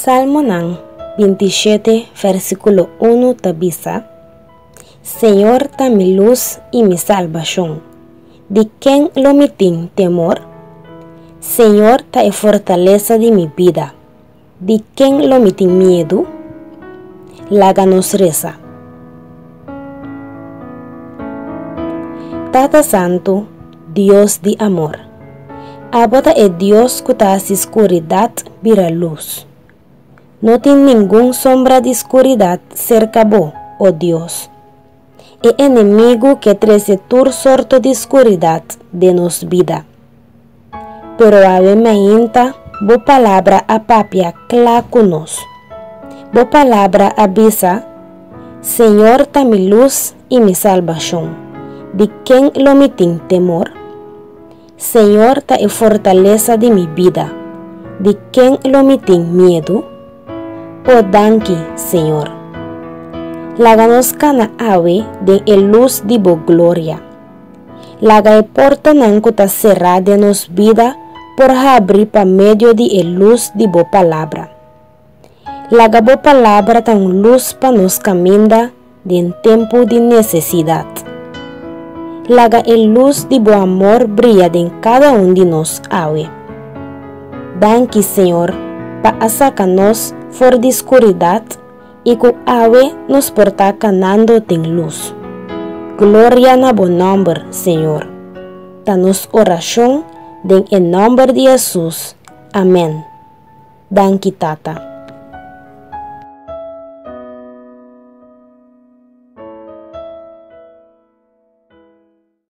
Salmo 27, versículo 1 tabisa: Señor, ta mi luz y mi salvación, ¿de quién lo me tin temor? Señor, ta es fortaleza de mi vida, ¿de quién lo me tin miedo? Láganos reza. Tata Santo, Dios de amor, abota es Dios que ta oscuridad vira luz. No tiene ningún sombra de oscuridad cerca vos, oh Dios. El enemigo que trece tur sorto de oscuridad de nos vida. Pero ave mainta, bo palabra apapia clacunos. Bo palabra avisa, Señor ta mi luz y mi salvación. ¿De quién lo me tin temor? Señor ta es fortaleza de mi vida. ¿De quién lo me tin miedo? Oh danki, Señor. Láganos cana ave de el luz de bo gloria. Laga e porta nancuta cerrada de nos vida por abrir pa medio de el luz de bo palabra. Laga bo palabra tan luz pa nos caminda de en tiempo de necesidad. Laga el luz de bo amor brilla en cada uno de nos ave. Danki, Señor, pa sacarnos for de oscuridad y con ave nos porta canando en luz. Gloria na bo nombre, Señor. Danos oración en el nombre de Jesús. Amén. Danki, Tata.